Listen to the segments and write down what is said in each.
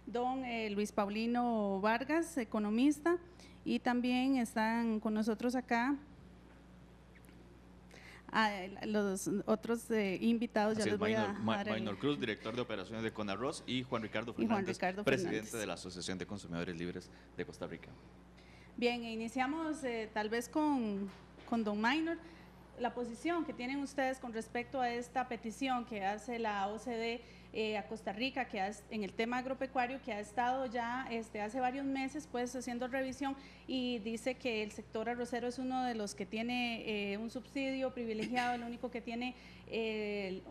don Luis Paulino Vargas, economista, y también están con nosotros acá los otros invitados. Ya les voy a dar Maynor Cruz, director de operaciones de Conarroz, y Juan Ricardo Fernández, presidente de la Asociación de Consumidores Libres de Costa Rica. Bien, iniciamos tal vez con don Maynor. La posición que tienen ustedes con respecto a esta petición que hace la OCDE a Costa Rica, que en el tema agropecuario, que ha estado ya hace varios meses pues haciendo revisión, y dice que el sector arrocero es uno de los que tiene un subsidio privilegiado, el único que tiene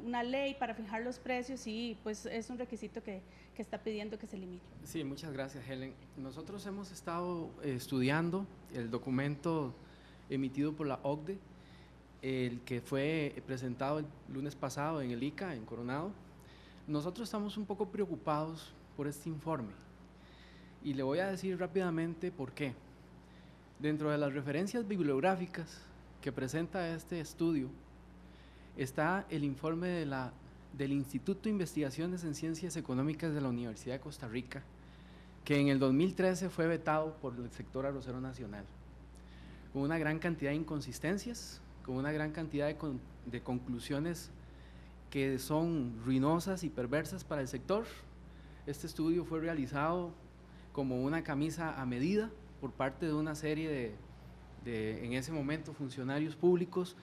una ley para fijar los precios, y pues es un requisito que está pidiendo que se limite. Sí, muchas gracias, Helen. Nosotros hemos estado estudiando el documento emitido por la OCDE, el que fue presentado el lunes pasado en el ICA, en Coronado. Nosotros estamos un poco preocupados por este informe y le voy a decir rápidamente por qué. Dentro de las referencias bibliográficas que presenta este estudio está el informe del Instituto de Investigaciones en Ciencias Económicas de la Universidad de Costa Rica, que en el 2013 fue vetado por el sector arrocero nacional, con una gran cantidad de inconsistencias, con una gran cantidad de conclusiones que son ruinosas y perversas para el sector. Este estudio fue realizado como una camisa a medida por parte de una serie en ese momento, funcionarios públicos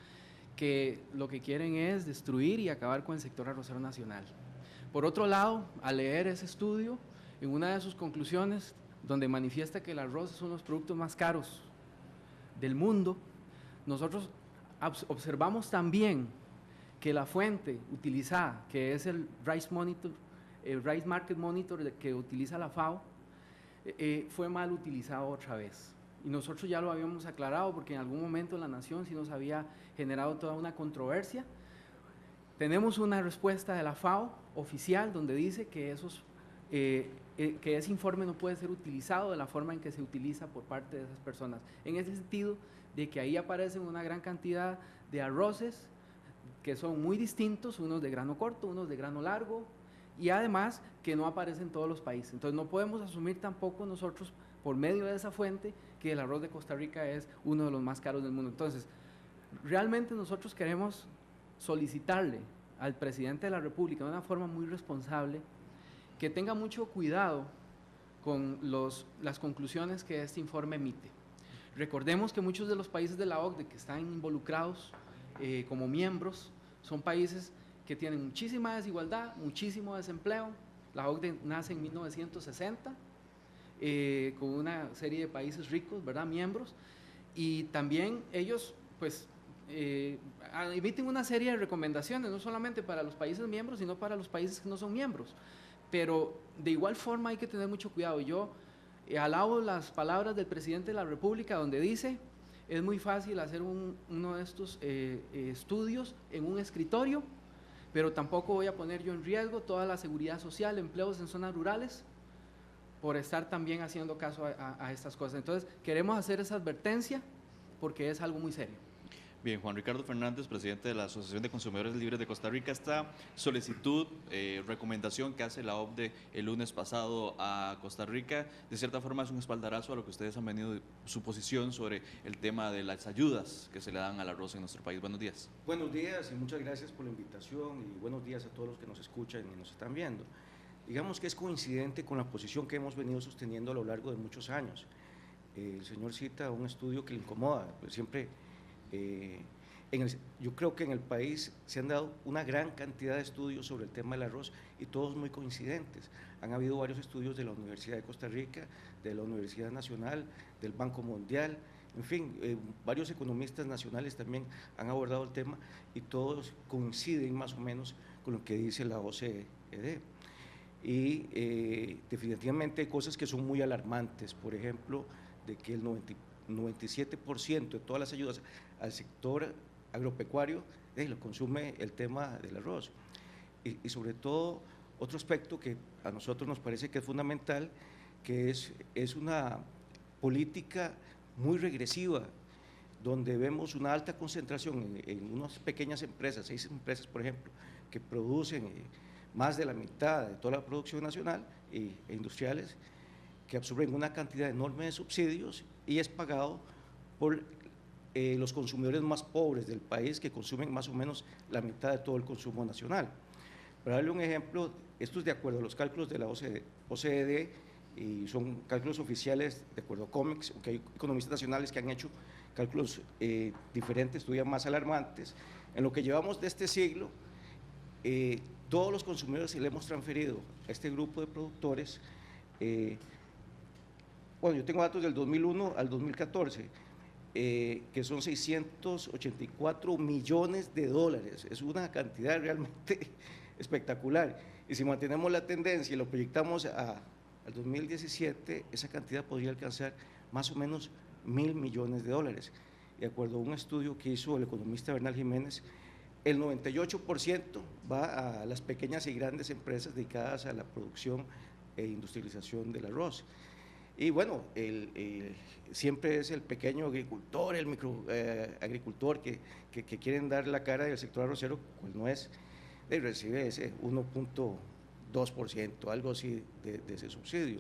que lo que quieren es destruir y acabar con el sector arrocero nacional. Por otro lado, al leer ese estudio, en una de sus conclusiones, donde manifiesta que el arroz es uno de los productos más caros del mundo, nosotros observamos también que la fuente utilizada, que es el Rice Market Monitor que utiliza la FAO, fue mal utilizado otra vez. Y nosotros ya lo habíamos aclarado porque en algún momento la Nación sí nos había generado toda una controversia. Tenemos una respuesta de la FAO oficial donde dice que ese informe no puede ser utilizado de la forma en que se utiliza por parte de esas personas, en ese sentido de que ahí aparecen una gran cantidad de arroces que son muy distintos, unos de grano corto, unos de grano largo, y además que no aparecen en todos los países. Entonces no podemos asumir tampoco nosotros, por medio de esa fuente, que el arroz de Costa Rica es uno de los más caros del mundo. Entonces, realmente nosotros queremos solicitarle al presidente de la República de una forma muy responsable que tenga mucho cuidado con las conclusiones que este informe emite. Recordemos que muchos de los países de la OCDE que están involucrados como miembros son países que tienen muchísima desigualdad, muchísimo desempleo. La OCDE nace en 1960 con una serie de países ricos, ¿verdad?, miembros, y también ellos pues emiten una serie de recomendaciones, no solamente para los países miembros, sino para los países que no son miembros. Pero de igual forma hay que tener mucho cuidado. Yo alabo las palabras del presidente de la República donde dice: es muy fácil hacer uno de estos estudios en un escritorio, pero tampoco voy a poner yo en riesgo toda la seguridad social, empleos en zonas rurales, por estar también haciendo caso a estas cosas. Entonces queremos hacer esa advertencia porque es algo muy serio. Bien, Juan Ricardo Fernández, presidente de la Asociación de Consumidores Libres de Costa Rica. Esta solicitud, recomendación que hace la OCDE el lunes pasado a Costa Rica, de cierta forma es un espaldarazo a lo que ustedes han venido, su posición sobre el tema de las ayudas que se le dan al arroz en nuestro país. Buenos días. Buenos días y muchas gracias por la invitación y buenos días a todos los que nos escuchan y nos están viendo. Digamos que es coincidente con la posición que hemos venido sosteniendo a lo largo de muchos años. El señor cita un estudio que le incomoda, pues siempre... yo creo que en el país se han dado una gran cantidad de estudios sobre el tema del arroz y todos muy coincidentes. Han habido varios estudios de la Universidad de Costa Rica, de la Universidad Nacional, del Banco Mundial, en fin, varios economistas nacionales también han abordado el tema y todos coinciden más o menos con lo que dice la OCDE. Y definitivamente hay cosas que son muy alarmantes, por ejemplo, de que el 97% de todas las ayudas al sector agropecuario lo consume el tema del arroz. Y sobre todo, otro aspecto que a nosotros nos parece que es fundamental, que es una política muy regresiva, donde vemos una alta concentración en unas pequeñas empresas, 6 empresas, por ejemplo, que producen más de la mitad de toda la producción nacional, e industriales que absorben una cantidad enorme de subsidios y es pagado por los consumidores más pobres del país, que consumen más o menos la mitad de todo el consumo nacional. Para darle un ejemplo, esto es de acuerdo a los cálculos de la OCDE y son cálculos oficiales de acuerdo a COMEX, aunque hay economistas nacionales que han hecho cálculos diferentes, todavía más alarmantes. En lo que llevamos de este siglo, todos los consumidores le hemos transferido a este grupo de productores, bueno, yo tengo datos del 2001 al 2014, que son 684 millones de dólares, es una cantidad realmente espectacular, y si mantenemos la tendencia y lo proyectamos al 2017, esa cantidad podría alcanzar más o menos 1.000 millones de dólares. De acuerdo a un estudio que hizo el economista Bernal Jiménez, el 98% va a las pequeñas y grandes empresas dedicadas a la producción e industrialización del arroz. Y bueno, siempre es el pequeño agricultor, el microagricultor que quieren dar la cara del sector arrocero, pues no es, recibe ese 1.2%, algo así de ese subsidio.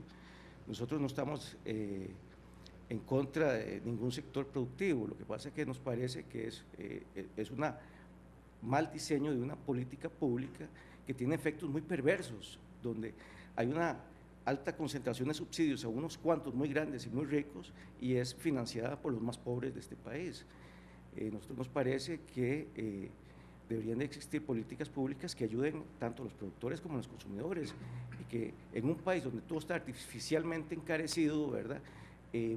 Nosotros no estamos en contra de ningún sector productivo, lo que pasa es que nos parece que es un mal diseño de una política pública que tiene efectos muy perversos, donde hay una alta concentración de subsidios a unos cuantos muy grandes y muy ricos y es financiada por los más pobres de este país. Nosotros nos parece que deberían de existir políticas públicas que ayuden tanto a los productores como a los consumidores y que en un país donde todo está artificialmente encarecido, ¿verdad?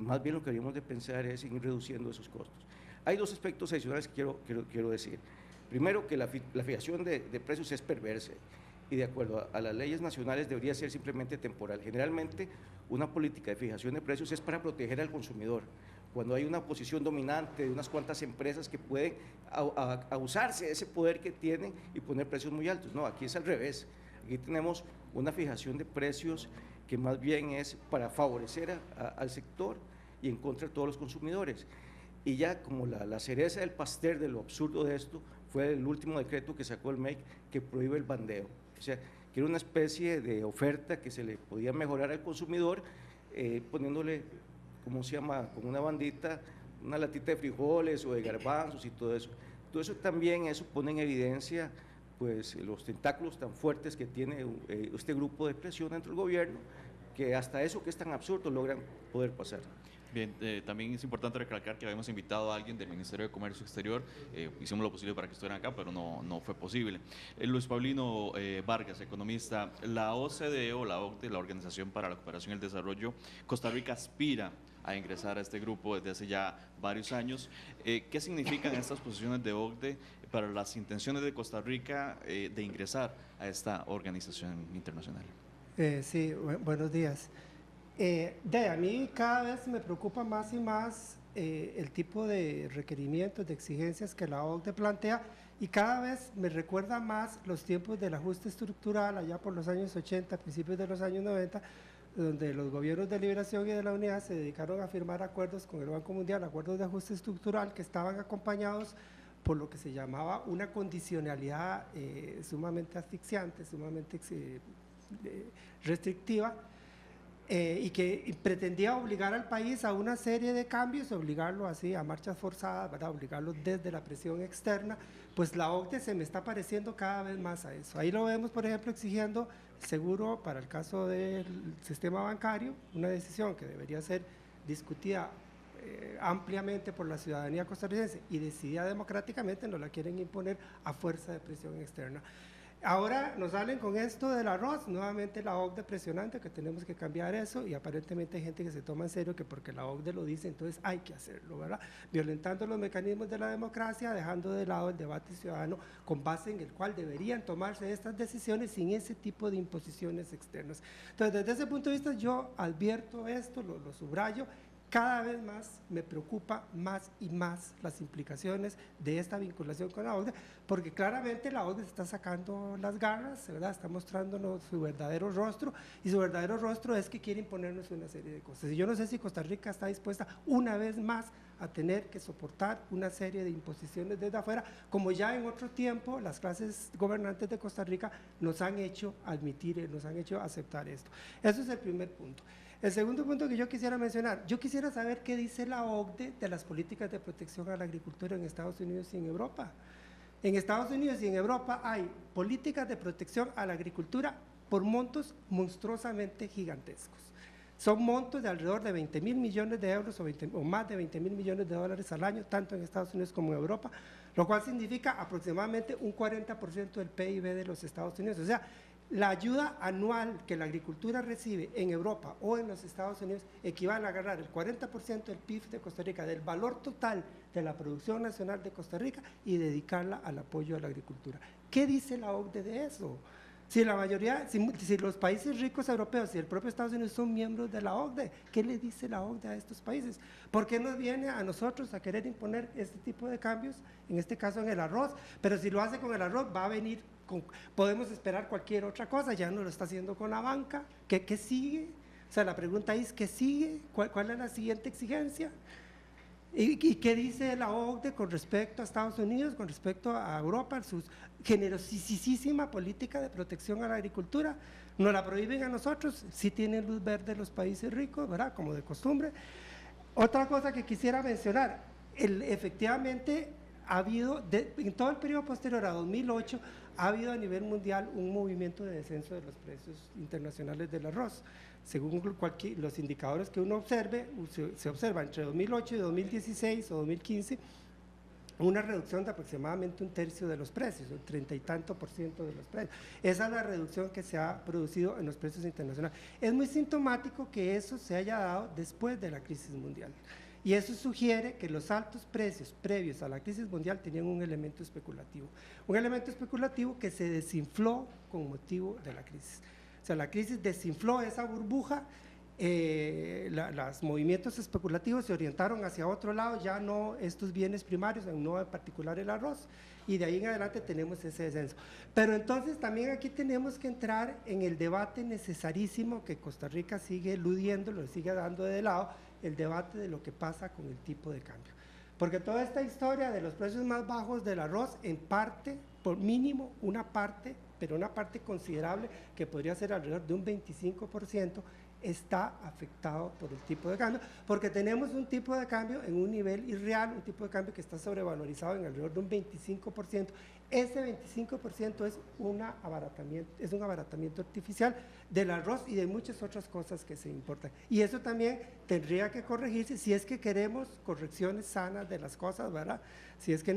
Más bien lo que deberíamos de pensar es en ir reduciendo esos costos. Hay dos aspectos adicionales que quiero decir. Primero, que la fijación de precios es perversa y de acuerdo a las leyes nacionales debería ser simplemente temporal. Generalmente una política de fijación de precios es para proteger al consumidor, cuando hay una posición dominante de unas cuantas empresas que pueden abusarse de ese poder que tienen y poner precios muy altos. No, aquí es al revés, aquí tenemos una fijación de precios que más bien es para favorecer al sector y en contra de todos los consumidores. Y ya como la cereza del pastel de lo absurdo de esto fue el último decreto que sacó el MEC que prohíbe el bandeo. O sea, que era una especie de oferta que se le podía mejorar al consumidor poniéndole, ¿cómo se llama?, como una bandita, una latita de frijoles o de garbanzos y todo eso. Todo eso también, eso pone en evidencia pues los tentáculos tan fuertes que tiene este grupo de presión dentro del gobierno, que hasta eso que es tan absurdo logran poder pasar. Bien, también es importante recalcar que habíamos invitado a alguien del Ministerio de Comercio Exterior, hicimos lo posible para que estuvieran acá, pero no fue posible. Luis Paulino Vargas, economista, la OCDE o la OCDE, la Organización para la Cooperación y el Desarrollo, Costa Rica aspira a ingresar a este grupo desde hace ya varios años. ¿Qué significan estas posiciones de OCDE para las intenciones de Costa Rica de ingresar a esta organización internacional? Sí, buenos días. A mí cada vez me preocupa más y más el tipo de requerimientos, de exigencias que la OCDE plantea y cada vez me recuerda más los tiempos del ajuste estructural allá por los años 80, principios de los años 90, donde los gobiernos de liberación y de la unidad se dedicaron a firmar acuerdos con el Banco Mundial, acuerdos de ajuste estructural que estaban acompañados por lo que se llamaba una condicionalidad sumamente asfixiante, sumamente restrictiva, y que pretendía obligar al país a una serie de cambios, obligarlo así a marchas forzadas, ¿verdad? Obligarlo desde la presión externa. Pues la OCDE se me está pareciendo cada vez más a eso. Ahí lo vemos, por ejemplo, exigiendo seguro para el caso del sistema bancario, una decisión que debería ser discutida ampliamente por la ciudadanía costarricense y decidida democráticamente, no la quieren imponer a fuerza de presión externa. Ahora nos salen con esto del arroz, nuevamente la OCDE presionante, que tenemos que cambiar eso, y aparentemente hay gente que se toma en serio que porque la OCDE lo dice, entonces hay que hacerlo, ¿verdad? Violentando los mecanismos de la democracia, dejando de lado el debate ciudadano con base en el cual deberían tomarse estas decisiones sin ese tipo de imposiciones externas. Entonces, desde ese punto de vista yo advierto esto, lo subrayo. Cada vez más me preocupa más y más las implicaciones de esta vinculación con la OCDE, porque claramente la OCDE está sacando las garras, ¿verdad? Está mostrándonos su verdadero rostro, y su verdadero rostro es que quiere imponernos una serie de cosas. Y yo no sé si Costa Rica está dispuesta una vez más a tener que soportar una serie de imposiciones desde afuera, como ya en otro tiempo las clases gobernantes de Costa Rica nos han hecho admitir, nos han hecho aceptar esto. Eso es el primer punto. El segundo punto que yo quisiera mencionar, yo quisiera saber qué dice la OCDE de las políticas de protección a la agricultura en Estados Unidos y en Europa. En Estados Unidos y en Europa hay políticas de protección a la agricultura por montos monstruosamente gigantescos. Son montos de alrededor de 20.000 millones de euros o más de 20.000 millones de dólares al año, tanto en Estados Unidos como en Europa, lo cual significa aproximadamente un 40% del PIB de los Estados Unidos. O sea, la ayuda anual que la agricultura recibe en Europa o en los Estados Unidos equivale a agarrar el 40% del PIB de Costa Rica, del valor total de la producción nacional de Costa Rica, y dedicarla al apoyo a la agricultura. ¿Qué dice la OCDE de eso? Si la mayoría, si los países ricos europeos y el propio Estados Unidos son miembros de la OCDE, ¿qué le dice la OCDE a estos países? ¿Por qué nos viene a nosotros a querer imponer este tipo de cambios, en este caso en el arroz? Pero si lo hace con el arroz, va a venir podemos esperar cualquier otra cosa, ya no lo está haciendo con la banca. ¿Qué sigue? O sea, la pregunta es, ¿qué sigue? ¿Cuál es la siguiente exigencia? ¿Y qué dice la OCDE con respecto a Estados Unidos, con respecto a Europa, su generosísima política de protección a la agricultura? ¿Nos la prohíben a nosotros? Sí tienen luz verde los países ricos, ¿verdad? Como de costumbre. Otra cosa que quisiera mencionar, efectivamente ha habido, en todo el periodo posterior a 2008, ha habido a nivel mundial un movimiento de descenso de los precios internacionales del arroz. Según los indicadores que uno observe, se observa entre 2008 y 2016 o 2015 una reducción de aproximadamente un tercio de los precios, un 30 y tanto % de los precios. Esa es la reducción que se ha producido en los precios internacionales. Es muy sintomático que eso se haya dado después de la crisis mundial. Y eso sugiere que los altos precios previos a la crisis mundial tenían un elemento especulativo que se desinfló con motivo de la crisis. O sea, la crisis desinfló esa burbuja, los movimientos especulativos se orientaron hacia otro lado, ya no estos bienes primarios, no en particular el arroz, y de ahí en adelante tenemos ese descenso. Pero entonces también aquí tenemos que entrar en el debate necesarísimo que Costa Rica sigue eludiendo, lo sigue dando de lado, el debate de lo que pasa con el tipo de cambio. Porque toda esta historia de los precios más bajos del arroz, en parte, por mínimo una parte, pero una parte considerable, que podría ser alrededor de un 25%, está afectado por el tipo de cambio, porque tenemos un tipo de cambio en un nivel irreal, un tipo de cambio que está sobrevalorizado en alrededor de un 25%. Ese 25% es un abaratamiento artificial del arroz y de muchas otras cosas que se importan. Y eso también tendría que corregirse si es que queremos correcciones sanas de las cosas, ¿verdad? Si es que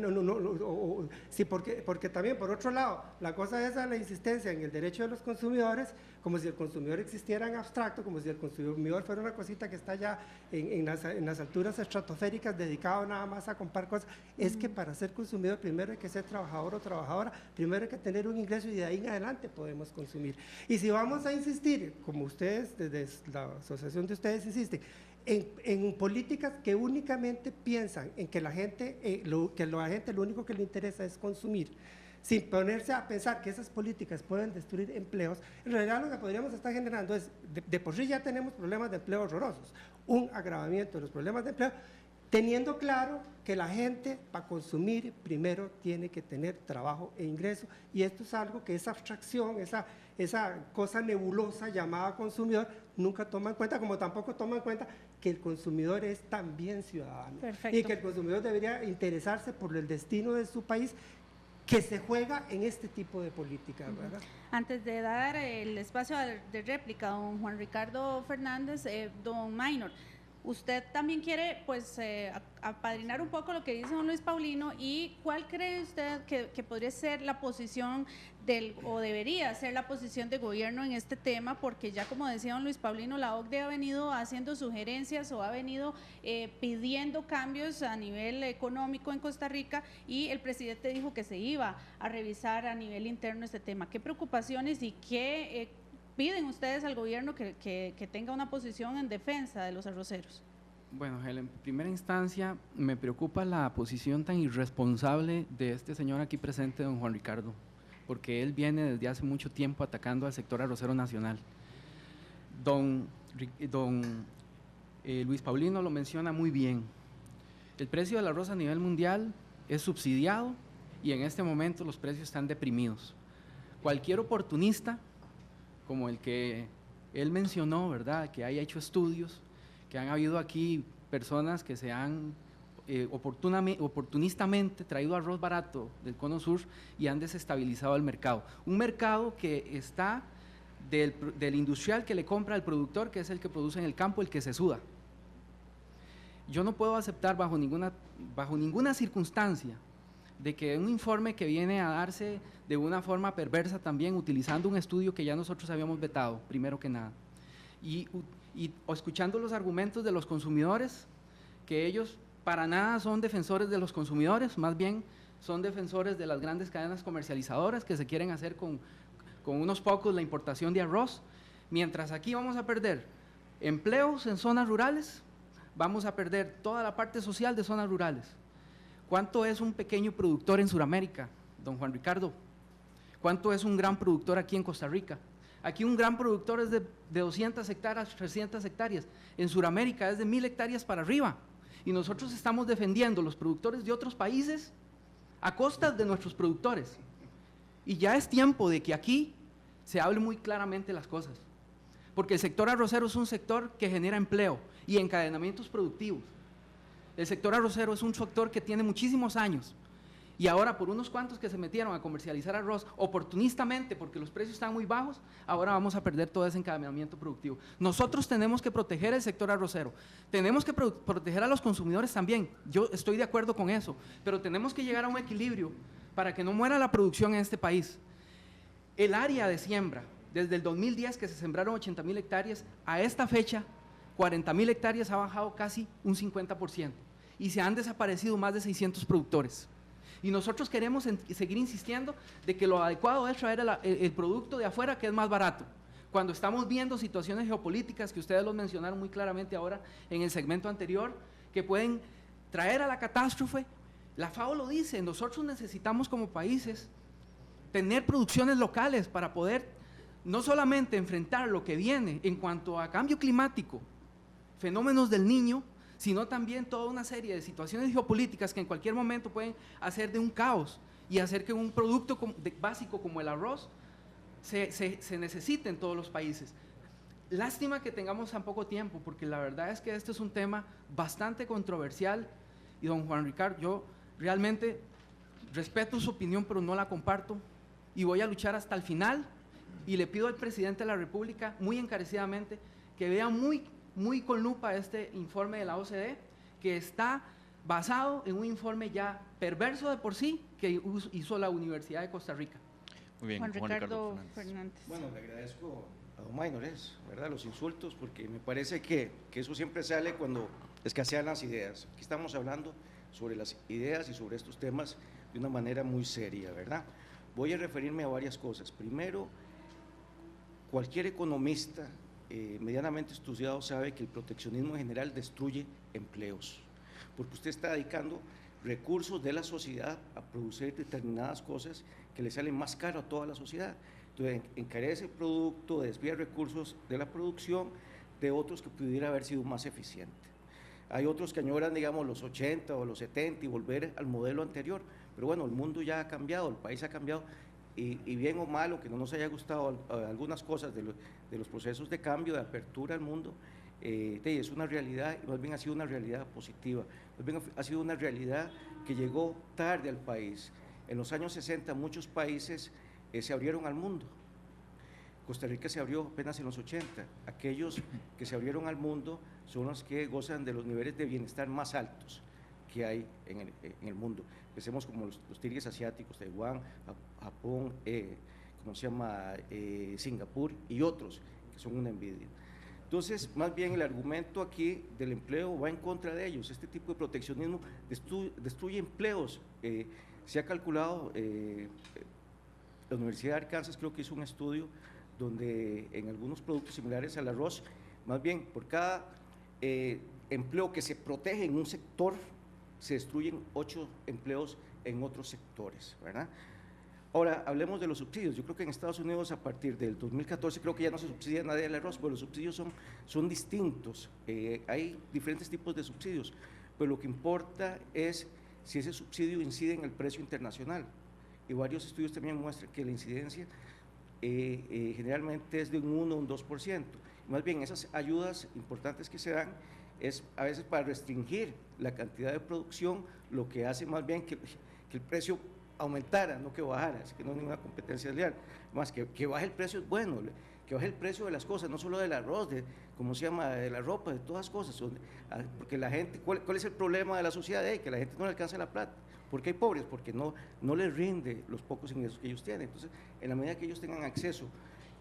porque también, por otro lado, la cosa es la insistencia en el derecho de los consumidores, como si el consumidor existiera en abstracto, como si el consumidor fuera una cosita que está ya en las alturas estratosféricas, dedicado nada más a comprar cosas. Es que para ser consumidor primero hay que ser trabajador o trabajadora, primero hay que tener un ingreso y de ahí en adelante podemos consumir. Y si vamos a insistir, como ustedes, desde la asociación de ustedes insisten, en políticas que únicamente piensan en que la gente lo único que le interesa es consumir, sin ponerse a pensar que esas políticas pueden destruir empleos, en realidad lo que podríamos estar generando es, de por sí ya tenemos problemas de empleo horrorosos, un agravamiento de los problemas de empleo, teniendo claro que la gente para consumir primero tiene que tener trabajo e ingreso, y esto es algo que esa abstracción, esa cosa nebulosa llamada consumidor nunca toma en cuenta, como tampoco toma en cuenta que el consumidor es también ciudadano. Perfecto. Y que el consumidor debería interesarse por el destino de su país, que se juega en este tipo de políticas, ¿verdad? Antes de dar el espacio de réplica, don Juan Ricardo Fernández, don Maynor, usted también quiere pues apadrinar un poco lo que dice don Luis Paulino, y ¿cuál cree usted que podría ser la posición o debería ser la posición de gobierno en este tema? Porque ya como decía don Luis Paulino, la OCDE ha venido haciendo sugerencias o ha venido pidiendo cambios a nivel económico en Costa Rica, y el presidente dijo que se iba a revisar a nivel interno este tema. ¿Qué preocupaciones y qué piden ustedes al gobierno que tenga una posición en defensa de los arroceros? Bueno, Helen, en primera instancia me preocupa la posición tan irresponsable de este señor aquí presente, don Juan Ricardo, porque él viene desde hace mucho tiempo atacando al sector arrocero nacional. Don Luis Paulino lo menciona muy bien. El precio del arroz a nivel mundial es subsidiado y en este momento los precios están deprimidos. Cualquier oportunista, como el que él mencionó, ¿verdad?, que haya hecho estudios, que han habido aquí personas que se han oportunistamente traído arroz barato del Cono Sur y han desestabilizado el mercado. Un mercado que está del industrial que le compra al productor, que es el que produce en el campo, el que se suda. Yo no puedo aceptar bajo ninguna circunstancia de que un informe que viene a darse de una forma perversa también, utilizando un estudio que ya nosotros habíamos vetado, primero que nada, y escuchando los argumentos de los consumidores, que ellos para nada son defensores de los consumidores, más bien son defensores de las grandes cadenas comercializadoras que se quieren hacer con unos pocos la importación de arroz, mientras aquí vamos a perder empleos en zonas rurales, vamos a perder toda la parte social de zonas rurales. ¿Cuánto es un pequeño productor en Sudamérica, don Juan Ricardo? ¿Cuánto es un gran productor aquí en Costa Rica? Aquí un gran productor es de 200 hectáreas, 300 hectáreas. En Sudamérica es de 1000 hectáreas para arriba. Y nosotros estamos defendiendo los productores de otros países a costas de nuestros productores. Y ya es tiempo de que aquí se hable muy claramente las cosas. Porque el sector arrocero es un sector que genera empleo y encadenamientos productivos. El sector arrocero es un sector que tiene muchísimos años y ahora por unos cuantos que se metieron a comercializar arroz oportunistamente porque los precios están muy bajos, ahora vamos a perder todo ese encadenamiento productivo. Nosotros tenemos que proteger el sector arrocero, tenemos que proteger a los consumidores también, yo estoy de acuerdo con eso, pero tenemos que llegar a un equilibrio para que no muera la producción en este país. El área de siembra, desde el 2010 que se sembraron 80,000 hectáreas, a esta fecha 40,000 hectáreas ha bajado casi un 50% y se han desaparecido más de 600 productores. Y nosotros queremos seguir insistiendo de que lo adecuado es traer el producto de afuera que es más barato. Cuando estamos viendo situaciones geopolíticas que ustedes los mencionaron muy claramente ahora en el segmento anterior, que pueden traer a la catástrofe, la FAO lo dice, nosotros necesitamos como países tener producciones locales para poder no solamente enfrentar lo que viene en cuanto a cambio climático, fenómenos del Niño, sino también toda una serie de situaciones geopolíticas que en cualquier momento pueden hacer de un caos y hacer que un producto básico como el arroz se necesite en todos los países. Lástima que tengamos tan poco tiempo, porque la verdad es que este es un tema bastante controversial y don Juan Ricardo, yo realmente respeto su opinión, pero no la comparto y voy a luchar hasta el final y le pido al presidente de la República muy encarecidamente que vea muy con lupa este informe de la OCDE, que está basado en un informe ya perverso de por sí que hizo la Universidad de Costa Rica. Muy bien, Juan Ricardo Fernández. Bueno, le agradezco a don Maynor, ¿verdad?, los insultos, porque me parece que eso siempre sale cuando escasean las ideas. Aquí estamos hablando sobre las ideas y sobre estos temas de una manera muy seria, ¿verdad? Voy a referirme a varias cosas. Primero, cualquier economista medianamente estudiado sabe que el proteccionismo en general destruye empleos, porque usted está dedicando recursos de la sociedad a producir determinadas cosas que le salen más caro a toda la sociedad. Entonces encarece el producto, desvía recursos de la producción de otros que pudiera haber sido más eficiente. Hay otros que añoran, digamos, los 80 o los 70 y volver al modelo anterior, pero bueno, el mundo ya ha cambiado, el país ha cambiado. Y bien o malo, que no nos haya gustado algunas cosas de los procesos de cambio, de apertura al mundo, es una realidad, y más bien ha sido una realidad positiva, más bien ha sido una realidad que llegó tarde al país. En los años 60 muchos países se abrieron al mundo. Costa Rica se abrió apenas en los 80. Aquellos que se abrieron al mundo son los que gozan de los niveles de bienestar más altos que hay en el mundo. Empecemos como los tigres asiáticos, Taiwán, Japón, ¿cómo se llama? Singapur y otros, que son una envidia. Entonces, más bien el argumento aquí del empleo va en contra de ellos. Este tipo de proteccionismo destruye empleos. Se ha calculado, la Universidad de Arkansas creo que hizo un estudio donde en algunos productos similares al arroz, más bien por cada empleo que se protege en un sector, se destruyen 8 empleos en otros sectores, ¿verdad? Ahora, hablemos de los subsidios. Yo creo que en Estados Unidos, a partir del 2014, creo que ya no se subsidia nadie el arroz, pero los subsidios son distintos. Hay diferentes tipos de subsidios. pero lo que importa es si ese subsidio incide en el precio internacional. Y varios estudios también muestran que la incidencia generalmente es de un 1 o un 2%. Más bien, esas ayudas importantes que se dan es a veces para restringir la cantidad de producción, lo que hace más bien que el precio aumentara, no que bajara, así que no hay ninguna competencia leal. Más que baje el precio es bueno, que baje el precio de las cosas, no solo del arroz, de, ¿cómo se llama?, de la ropa, de todas las cosas, porque la gente, ¿cuál es el problema de la sociedad? Que la gente no le alcanza la plata. ¿Por qué hay pobres? Porque no les rinde los pocos ingresos que ellos tienen. Entonces, en la medida que ellos tengan acceso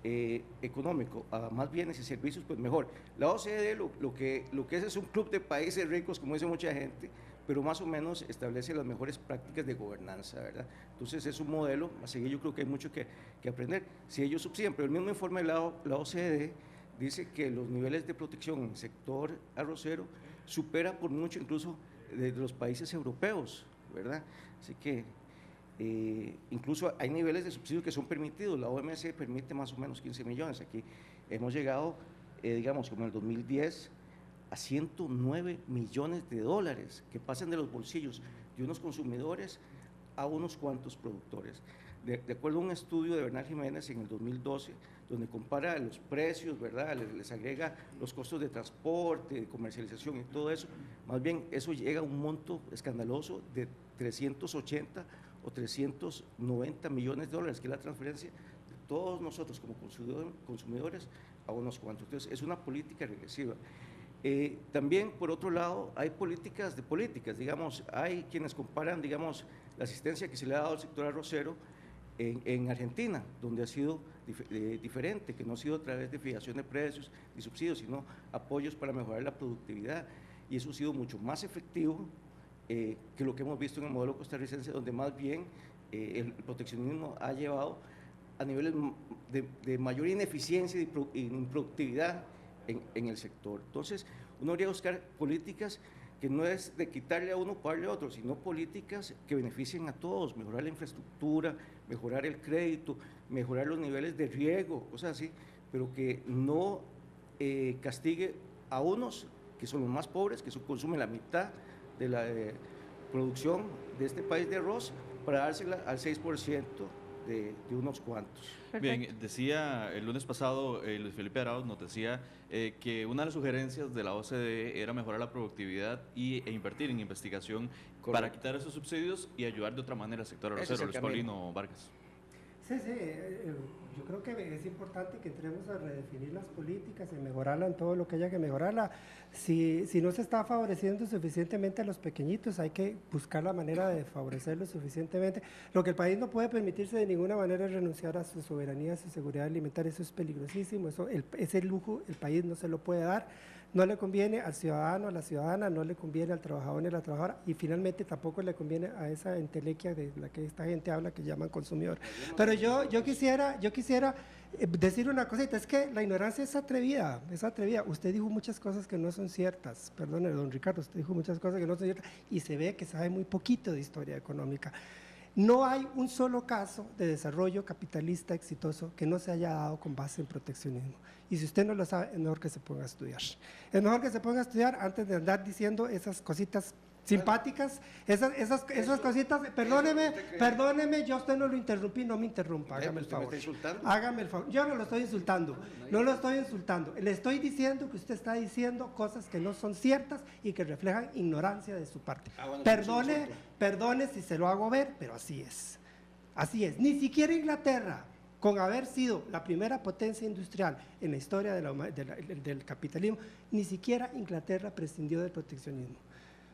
económico a más bienes y servicios, pues mejor. La OCDE lo que es un club de países ricos, como dice mucha gente, pero más o menos establece las mejores prácticas de gobernanza, ¿verdad? Entonces es un modelo, a seguir yo creo que hay mucho que aprender. Si ellos subsidian, pero el mismo informe de la OCDE dice que los niveles de protección en el sector arrocero supera por mucho incluso de los países europeos, ¿verdad? Así que incluso hay niveles de subsidio que son permitidos, la OMC permite más o menos 15 millones, aquí hemos llegado, digamos, como en el 2010, a 109 millones de dólares que pasan de los bolsillos de unos consumidores a unos cuantos productores. De acuerdo a un estudio de Bernal Jiménez en el 2012, donde compara los precios, ¿verdad?, les agrega los costos de transporte, de comercialización y todo eso, más bien eso llega a un monto escandaloso de 380 o 390 millones de dólares, que es la transferencia de todos nosotros como consumidores a unos cuantos. Entonces, es una política regresiva. También, por otro lado, hay políticas, digamos, hay quienes comparan, digamos, la asistencia que se le ha dado al sector arrocero en Argentina, donde ha sido diferente, que no ha sido a través de fijación de precios ni subsidios, sino apoyos para mejorar la productividad, y eso ha sido mucho más efectivo que lo que hemos visto en el modelo costarricense, donde más bien el proteccionismo ha llevado a niveles de mayor ineficiencia y improductividad en el sector. Entonces, uno debería buscar políticas que no es de quitarle a uno para darle a otro, sino políticas que beneficien a todos, mejorar la infraestructura, mejorar el crédito, mejorar los niveles de riego, cosas así, pero que no castigue a unos que son los más pobres, que consumen la mitad de la producción de este país de arroz, para dársela al 6% de unos cuantos. Perfecto. Bien, decía el lunes pasado Luis Felipe Arauz, nos decía que una de las sugerencias de la OCDE era mejorar la productividad e invertir en investigación. Correcto. Para quitar esos subsidios y ayudar de otra manera al sector arrocero. Luis Paulino Vargas. Sí, yo creo que es importante que entremos a redefinir las políticas y mejorarla en todo lo que haya que mejorarla. Si no se está favoreciendo suficientemente a los pequeñitos, hay que buscar la manera de favorecerlos suficientemente. Lo que el país no puede permitirse de ninguna manera es renunciar a su soberanía, a su seguridad alimentaria. Eso es peligrosísimo, ese lujo el país no se lo puede dar. No le conviene al ciudadano, a la ciudadana, no le conviene al trabajador ni a la trabajadora, y finalmente tampoco le conviene a esa entelequia de la que esta gente habla, que llaman consumidor. Pero yo quisiera decir una cosita, es que la ignorancia es atrevida. Usted dijo muchas cosas que no son ciertas, perdone, don Ricardo, usted dijo muchas cosas que no son ciertas, y se ve que sabe muy poquito de historia económica. No hay un solo caso de desarrollo capitalista exitoso que no se haya dado con base en proteccionismo. Y si usted no lo sabe, es mejor que se ponga a estudiar. Es mejor que se ponga a estudiar antes de andar diciendo esas cositas simpáticas, esas cositas. Perdóneme, yo a usted no lo interrumpí, no me interrumpa, hágame el favor. ¿Me está insultando? Hágame el favor. Yo no lo estoy insultando, no lo estoy insultando. Le estoy diciendo que usted está diciendo cosas que no son ciertas y que reflejan ignorancia de su parte. Bueno, perdone si se lo hago ver, pero así es. Así es. Ni siquiera Inglaterra, con haber sido la primera potencia industrial en la historia del capitalismo, ni siquiera Inglaterra prescindió del proteccionismo.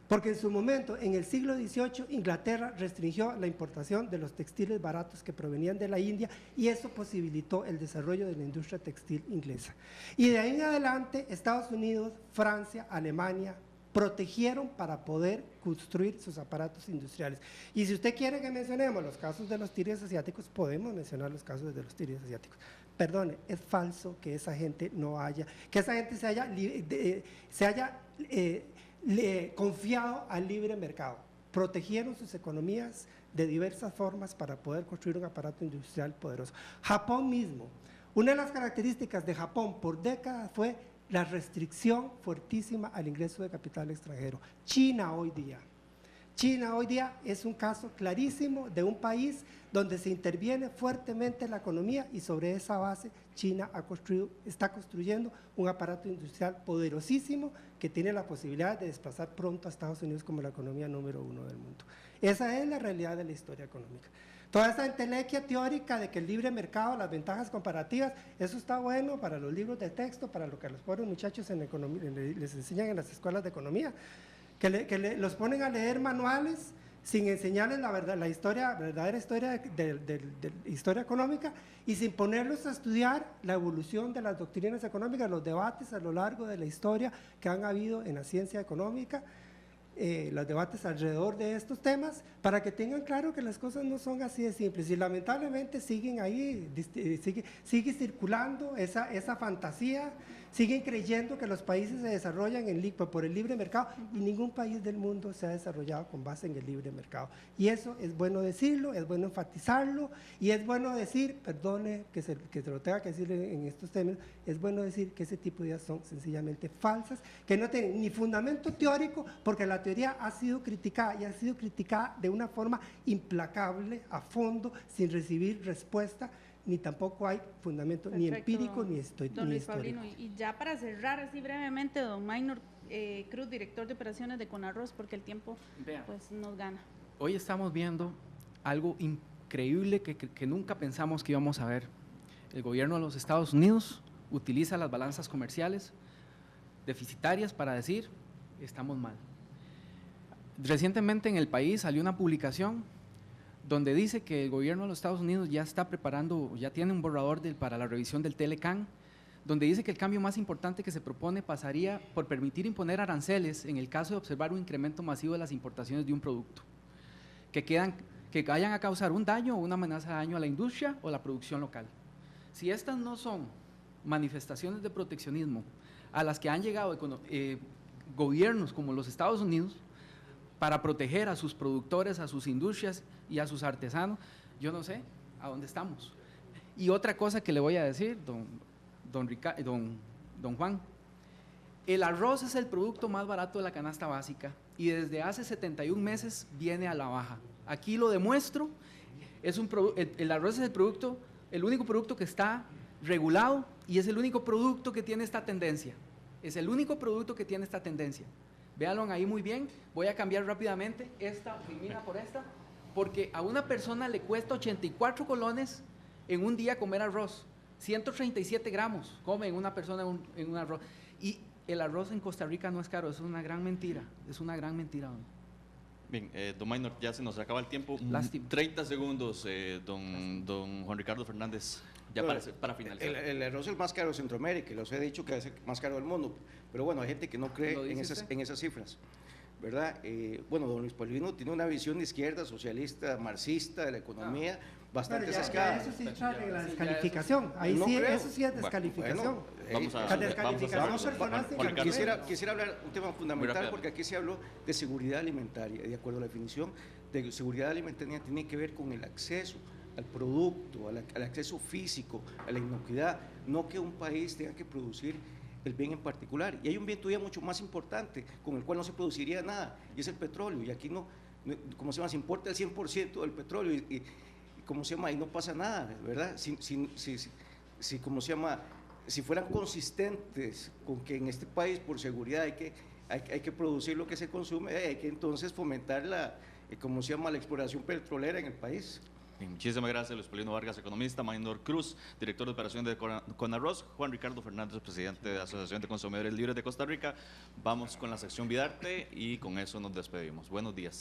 Porque en su momento, en el siglo XVIII, Inglaterra restringió la importación de los textiles baratos que provenían de la India, y eso posibilitó el desarrollo de la industria textil inglesa. Y de ahí en adelante, Estados Unidos, Francia, Alemania protegieron para poder construir sus aparatos industriales. Y si usted quiere que mencionemos los casos de los tigres asiáticos, podemos mencionar los casos de los tigres asiáticos. Perdone, es falso que esa gente se haya confiado al libre mercado. Protegieron sus economías de diversas formas para poder construir un aparato industrial poderoso. Japón mismo, una de las características de Japón por décadas fue la restricción fuertísima al ingreso de capital extranjero. China hoy día es un caso clarísimo de un país donde se interviene fuertemente en la economía y sobre esa base China está construyendo un aparato industrial poderosísimo que tiene la posibilidad de desplazar pronto a Estados Unidos como la economía número 1 del mundo. Esa es la realidad de la historia económica. Toda esa entelequia teórica de que el libre mercado, las ventajas comparativas, eso está bueno para los libros de texto, para lo que a los pobres muchachos en economía, les enseñan en las escuelas de economía, los ponen a leer manuales sin enseñarles la verdadera historia de historia económica y sin ponerlos a estudiar la evolución de las doctrinas económicas, los debates a lo largo de la historia que han habido en la ciencia económica, los debates alrededor de estos temas, para que tengan claro que las cosas no son así de simples. Y lamentablemente siguen ahí, sigue circulando esa fantasía, siguen creyendo que los países se desarrollan por el libre mercado, y ningún país del mundo se ha desarrollado con base en el libre mercado. Y eso es bueno decirlo, es bueno enfatizarlo, y es bueno decir, perdone que se lo tenga que decir en estos términos, es bueno decir que ese tipo de ideas son sencillamente falsas, que no tienen ni fundamento teórico, porque la teoría ha sido criticada, y ha sido criticada de una forma implacable, a fondo, sin recibir respuesta, ni tampoco hay fundamento. Perfecto, ni empírico ni histórico. Don Luis Paulino, y ya para cerrar así brevemente, don Maynor Cruz, director de operaciones de Conarros, porque el tiempo pues nos gana. Hoy estamos viendo algo increíble que nunca pensamos que íbamos a ver. El gobierno de los Estados Unidos utiliza las balanzas comerciales deficitarias para decir, estamos mal. Recientemente en El País salió una publicación donde dice que el gobierno de los Estados Unidos ya está preparando, ya tiene un borrador para la revisión del Telecan, donde dice que el cambio más importante que se propone pasaría por permitir imponer aranceles en el caso de observar un incremento masivo de las importaciones de un producto, que vayan a causar un daño o una amenaza de daño a la industria o la producción local. Si estas no son manifestaciones de proteccionismo a las que han llegado gobiernos como los Estados Unidos, para proteger a sus productores, a sus industrias y a sus artesanos, yo no sé a dónde estamos. Y otra cosa que le voy a decir, don Juan, el arroz es el producto más barato de la canasta básica y desde hace 71 meses viene a la baja. Aquí lo demuestro, el arroz es el único producto que está regulado y es el único producto que tiene esta tendencia. Es el único producto que tiene esta tendencia. Véanlo ahí muy bien. Voy a cambiar rápidamente esta filmina por esta, porque a una persona le cuesta 84 colones en un día comer arroz. 137 gramos come en una persona en un arroz. Y el arroz en Costa Rica no es caro, es una gran mentira. Es una gran mentira. Bien, don Maynor, ya se nos acaba el tiempo. Lástima. 30 segundos, don Juan Ricardo Fernández, ya para finalizar. El arroz es el más caro de Centroamérica, los he dicho que es el más caro del mundo, pero bueno, hay gente que no cree en esas cifras, ¿verdad? Bueno, don Luis Paulino tiene una visión de izquierda, socialista, marxista de la economía, bastante sesgada. Eso sí entra en la descalificación, ahí sí, eso sí es descalificación. Quisiera hablar un tema fundamental, porque aquí se habló de seguridad alimentaria, de acuerdo a la definición de seguridad alimentaria tiene que ver con el acceso al producto, al acceso físico, a la inocuidad, no que un país tenga que producir el bien en particular. Y hay un bien todavía mucho más importante, con el cual no se produciría nada, y es el petróleo. Y aquí ¿cómo se llama? Se importa el 100% del petróleo y ¿cómo se llama? Y no pasa nada, ¿verdad? ¿Cómo se llama? Si fueran consistentes con que en este país, por seguridad, hay que producir lo que se consume, hay que entonces fomentar la exploración petrolera en el país. Bien, muchísimas gracias, Luis Paulino Vargas, economista, Maynor Cruz, director de operaciones de Conarros, Juan Ricardo Fernández, presidente de la Asociación de Consumidores Libres de Costa Rica. Vamos con la sección Vidarte y con eso nos despedimos. Buenos días.